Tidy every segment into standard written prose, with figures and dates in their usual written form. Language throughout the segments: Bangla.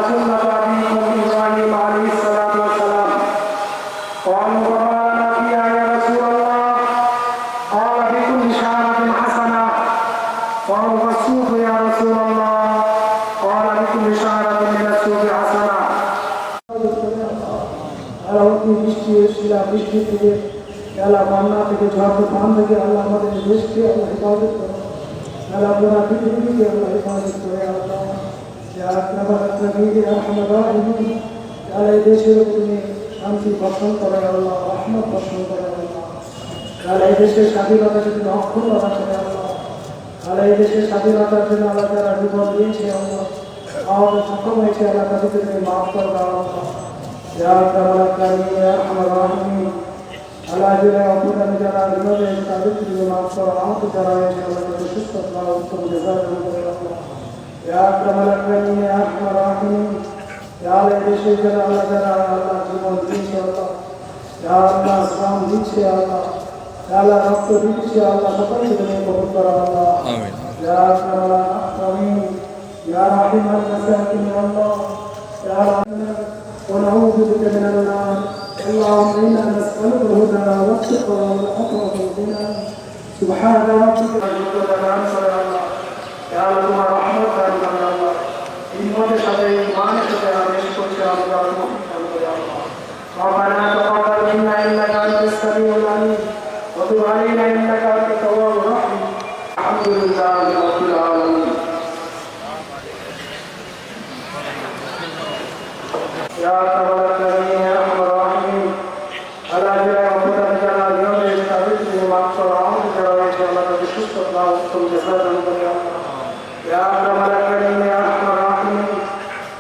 سنة أبيكم إبراهيم عليه الصلاة والسلام. قالوا وما لنا فيها يا رسول الله؟ قال بكل شعرة حسنة. قالوا والسوق يا رسول الله؟ قال بكل شعرة من السوق حسنة. বৃষ্টি থেকে আল্লাহ বন্যা থেকে ঝড় তুফান থেকে আল্লাহ আমাদের দেশকে আল্লাহ হেফাজত করে আল্লাহ পুরা পৃথিবীকে আল্লাহ হেফাজত করে আল্লাহ আল্লাহ এই দেশের তুমি শান্তি বর্ষণ করে আল্লাহ রহমত বর্ষণ করে আল্লাহ আল্লাহ এই দেশের স্বাধীনতাকে তুমি অক্ষুণ্ণ রাখে আল্লাহ আল্লাহ এই দেশের স্বাধীনতার জন্য আল্লাহ যারা জীবন দিয়েছে আল্লাহ আমাদের সক্ষম হয়েছে আল্লাহ তাদেরকে তুমি মাফ করবে আল্লাহ আল্লাহ যারা অপরাধী যারা বিনোদে তাদেরকে তুমি মাফ করো আমাকে যারা হয়েছে আল্লাহ তাদের সুস্থ উত্তম জেসাদান করে আল্লাহ দেশে যারা আল্লাহ যারা আল্লাহ জীবন দিয়েছে আল্লাহ আল্লাহ শ্রম দিচ্ছে আল্লাহ আল্লাহ রক্ত দিচ্ছে আল্লাহ সকলকে তুমি কবুল করো আল্লাহ ونعوذ بك من النار. اللهم انا نسالك الهدى والتقى والعفو والغنى. سبحان ربك رب العزه عما يا الله رحمت الله ইমানের সাথে ইমানের সাথে আদেশ করছে আমরা ربنا تقبل منا انك انت السميع العليم وتب علينا انك انت التواب الرحيم. الحمد لله رب العالمين. يا رب العالمين يا ارحم الراحمين. আল্লাহ যারা অপরাধী যারা বিনোদে তাদেরকে মাফ করো আমাকে যারা হয়েছে আল্লাহ তাদের সুস্থ উত্তম জেসাদান করে আল্লাহ يا رب العالمين يا ارحم الراحمين.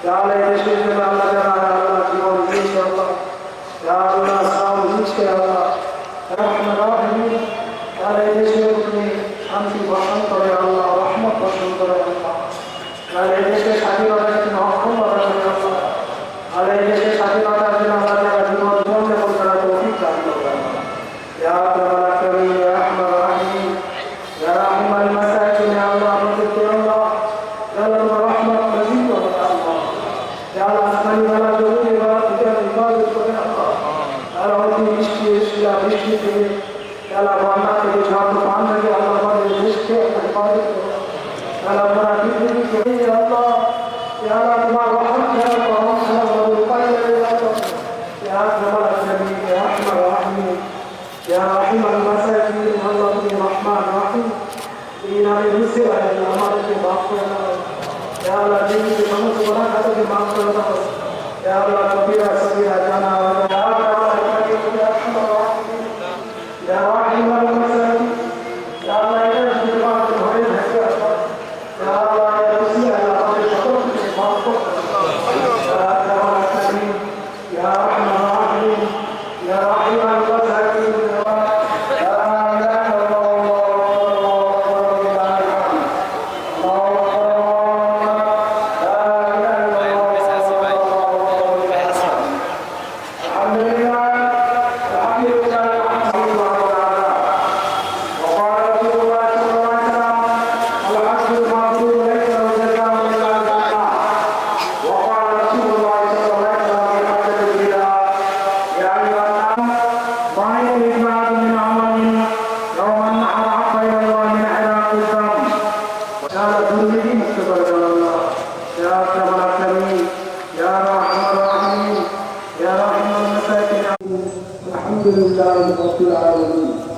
يا الله দেশের জন্য আল্লাহ যারা আল্লাহ জীবন দিয়েছে আল্লাহ يا الله শ্রম দিচ্ছে আল্লাহ রহম রাহিম. আল্লাহ দেশের তুমি শান্তি বর্ষণ করে আল্লাহ রহমত বর্ষণ করে আল্লাহ আল্লাহ দেশের স্বাধীনতাকে তুমি অক্ষুণ্ণ রাখে আল্লাহ আল্লাহ দেশের স্বাধীনতার জন্য আল্লাহ যারা জীবন যাপন করার তৌফিক দান করবে আল্লাহ يا رب العالمين يا ارحم الراحمين. يا رحم المساكين يا الله আমাদেরকে আল্লাহ يا الله رحمت نصیب করো আল্লাহ يا الله আসমানি ওয়ালা জমিনে ওয়ালা থেকে ইবাদত করে আল্লাহ আর অতি বৃষ্টি থেকে يا الله বন্যা থেকে ঝড় তুফান থেকে আল্লাহ আমাদের দেশকে হেফাজত করো يا الله পুরা পৃথিবীকে আল্লাহ يا الله তোমার রহমত খেয়াল করো আমাদের উপায় يا رب العالمين يا ارحم الراحمين. يا رحيم المساكين الله তুমি রহমান রহিম. এই নামে মুসিব আমাদেরকে মাফ করে দাও يا الله জীবনে সমস্ত গুনাহ খাতাকে মাফ করে দাও يا الله কবিরা সগীরা জানা يا رب العالمين يا ارحم الراحمين. يا رحيم المساكين يا الله এর জীবন ধরে থাকে يا الله يا রসুল আমাদের সকলকে মাফ করে দাও يا رب العالمين يا ارحم الراحمين. يا رحيم المساكين الحمد لله رب العالمين.